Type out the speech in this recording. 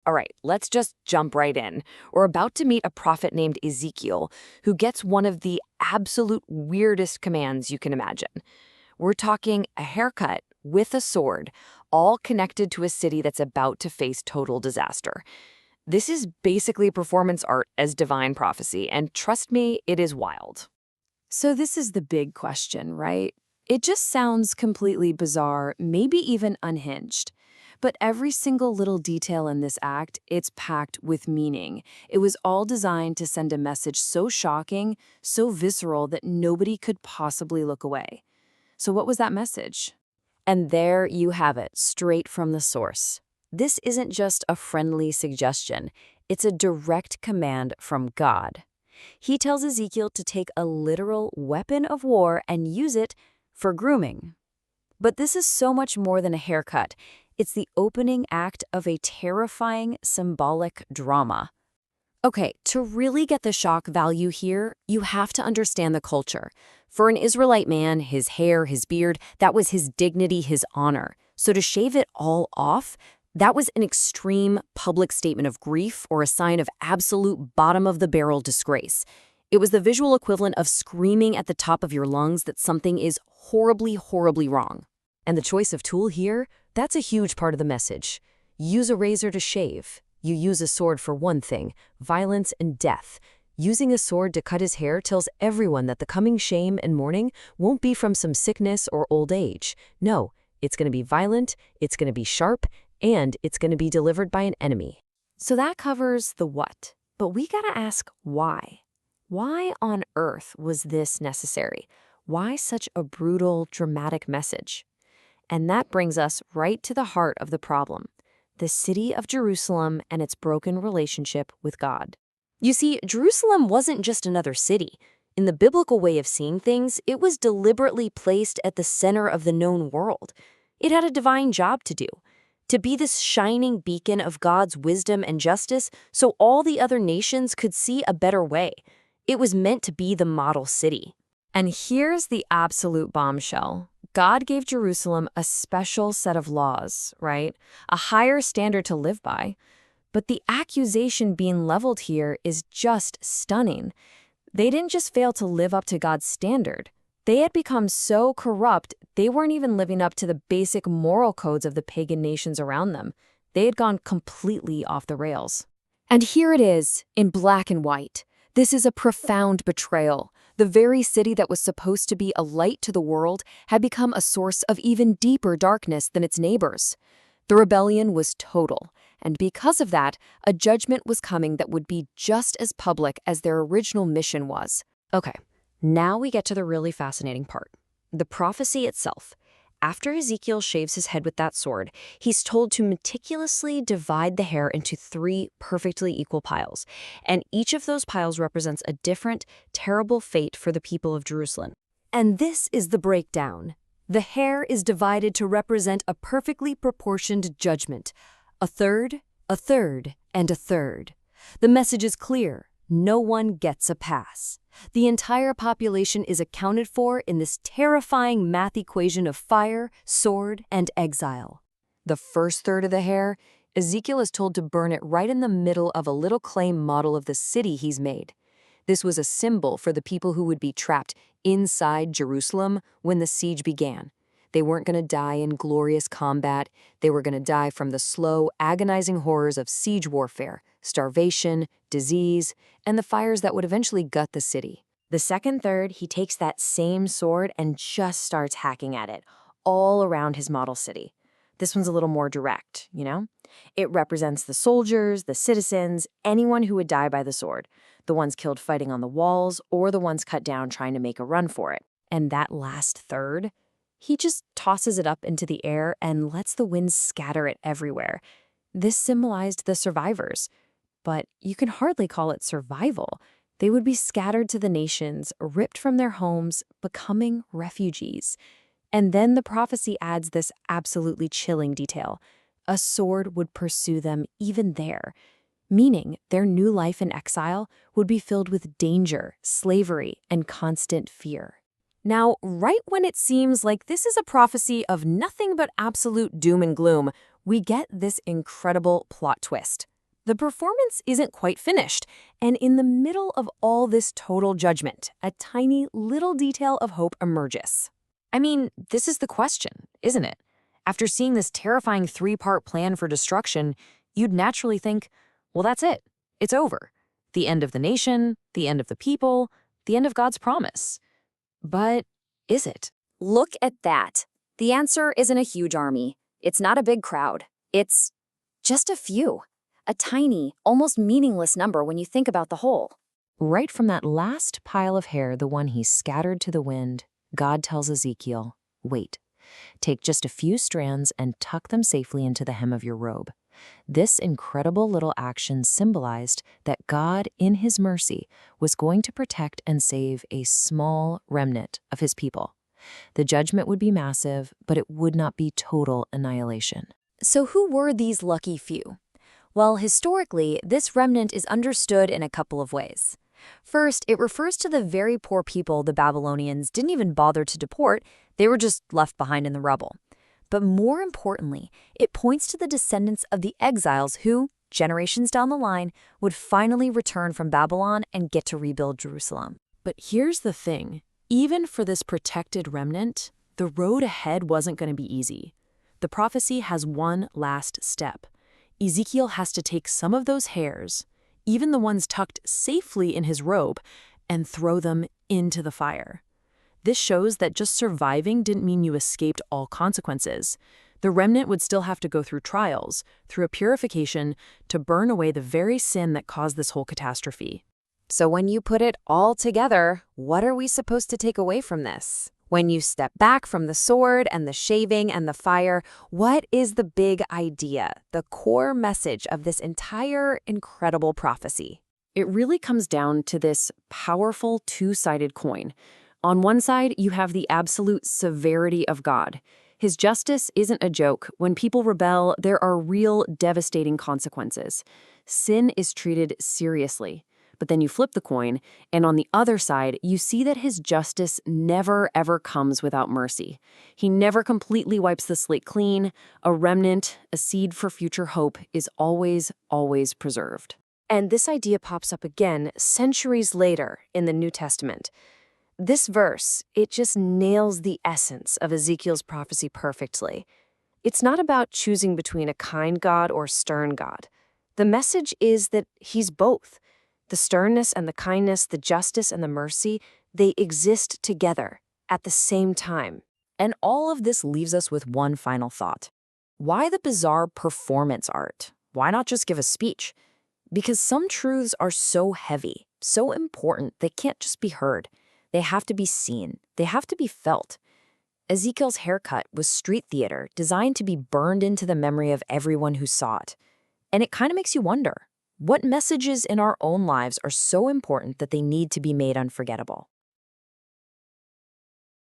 All right, let's just jump right in. We're about to meet a prophet named Ezekiel who gets one of the absolute weirdest commands you can imagine. We're talking a haircut with a sword, all connected to a city that's about to face total disaster. This is basically performance art as divine prophecy, and trust me, it is wild. So this is the big question, right? It just sounds completely bizarre, maybe even unhinged. But every single little detail in this act, it's packed with meaning. It was all designed to send a message so shocking, so visceral that nobody could possibly look away. So what was that message? And there you have it, straight from the source. This isn't just a friendly suggestion, it's a direct command from God. He tells Ezekiel to take a literal weapon of war and use it for grooming. But this is so much more than a haircut. It's the opening act of a terrifying symbolic drama. Okay, to really get the shock value here, you have to understand the culture. For an Israelite man, his hair, his beard, that was his dignity, his honor. So to shave it all off, that was an extreme public statement of grief or a sign of absolute bottom-of-the-barrel disgrace. It was the visual equivalent of screaming at the top of your lungs that something is horribly, horribly wrong. And the choice of tool here, that's a huge part of the message. Use a razor to shave. You use a sword for one thing, violence and death. Using a sword to cut his hair tells everyone that the coming shame and mourning won't be from some sickness or old age. No, it's going to be violent, it's going to be sharp, and it's going to be delivered by an enemy. So that covers the what. But we gotta ask why. Why on earth was this necessary? Why such a brutal, dramatic message? And that brings us right to the heart of the problem: the city of Jerusalem and its broken relationship with God. You see, Jerusalem wasn't just another city. In the biblical way of seeing things, it was deliberately placed at the center of the known world. It had a divine job to do, to be this shining beacon of God's wisdom and justice so all the other nations could see a better way. It was meant to be the model city. And here's the absolute bombshell. God gave Jerusalem a special set of laws, right? A higher standard to live by. But the accusation being leveled here is just stunning. They didn't just fail to live up to God's standard. They had become so corrupt, they weren't even living up to the basic moral codes of the pagan nations around them. They had gone completely off the rails. And here it is, in black and white. This is a profound betrayal. The very city that was supposed to be a light to the world had become a source of even deeper darkness than its neighbors. The rebellion was total, and because of that, a judgment was coming that would be just as public as their original mission was. Okay, now we get to the really fascinating part. The prophecy itself. After Ezekiel shaves his head with that sword, he's told to meticulously divide the hair into 3 perfectly equal piles, and each of those piles represents a different, terrible fate for the people of Jerusalem. And this is the breakdown. The hair is divided to represent a perfectly proportioned judgment. A third, and a third. The message is clear. No one gets a pass. The entire population is accounted for in this terrifying math equation of fire, sword, and exile. The first third of the hair, Ezekiel is told to burn it right in the middle of a little clay model of the city he's made. This was a symbol for the people who would be trapped inside Jerusalem when the siege began. They weren't going to die in glorious combat. They were going to die from the slow, agonizing horrors of siege warfare, starvation, disease, and the fires that would eventually gut the city. The second third, he takes that same sword and just starts hacking at it, all around his model city. This one's a little more direct, you know? It represents the soldiers, the citizens, anyone who would die by the sword, the ones killed fighting on the walls, or the ones cut down trying to make a run for it. And that last third, he just tosses it up into the air and lets the wind scatter it everywhere. This symbolized the survivors. But you can hardly call it survival. They would be scattered to the nations, ripped from their homes, becoming refugees. And then the prophecy adds this absolutely chilling detail. A sword would pursue them even there, meaning their new life in exile would be filled with danger, slavery, and constant fear. Now, right when it seems like this is a prophecy of nothing but absolute doom and gloom, we get this incredible plot twist. the performance isn't quite finished, and in the middle of all this total judgment, a tiny little detail of hope emerges. I mean, this is the question, isn't it? After seeing this terrifying three-part plan for destruction, you'd naturally think, well, that's it. It's over. The end of the nation, the end of the people, the end of God's promise. But is it? Look at that. The answer isn't a huge army. It's not a big crowd. It's just a few. A tiny, almost meaningless number when you think about the whole. Right from that last pile of hair, the one he scattered to the wind, God tells Ezekiel, wait, take just a few strands and tuck them safely into the hem of your robe. This incredible little action symbolized that God, in his mercy, was going to protect and save a small remnant of his people. The judgment would be massive, but it would not be total annihilation. So who were these lucky few? Well, historically, this remnant is understood in a couple of ways. First, it refers to the very poor people the Babylonians didn't even bother to deport, they were just left behind in the rubble. But more importantly, it points to the descendants of the exiles who, generations down the line, would finally return from Babylon and get to rebuild Jerusalem. But here's the thing. Even for this protected remnant, the road ahead wasn't going to be easy. The prophecy has one last step. Ezekiel has to take some of those hairs, even the ones tucked safely in his robe, and throw them into the fire. This shows that just surviving didn't mean you escaped all consequences. The remnant would still have to go through trials, through a purification, to burn away the very sin that caused this whole catastrophe. So when you put it all together, what are we supposed to take away from this? When you step back from the sword and the shaving and the fire, what is the big idea, the core message of this entire incredible prophecy? It really comes down to this powerful two-sided coin. On one side, you have the absolute severity of God. His justice isn't a joke. When people rebel, there are real devastating consequences. Sin is treated seriously. But then you flip the coin, and on the other side, you see that his justice never, ever comes without mercy. He never completely wipes the slate clean. A remnant, a seed for future hope, is always, always preserved. And this idea pops up again centuries later in the New Testament. This verse, it just nails the essence of Ezekiel's prophecy perfectly. It's not about choosing between a kind God or stern God. The message is that he's both. The sternness and the kindness, the justice and the mercy, they exist together at the same time. And all of this leaves us with one final thought. Why the bizarre performance art? Why not just give a speech? Because some truths are so heavy, so important, they can't just be heard. They have to be seen. They have to be felt. Ezekiel's haircut was street theater designed to be burned into the memory of everyone who saw it. And it kind of makes you wonder, what messages in our own lives are so important that they need to be made unforgettable?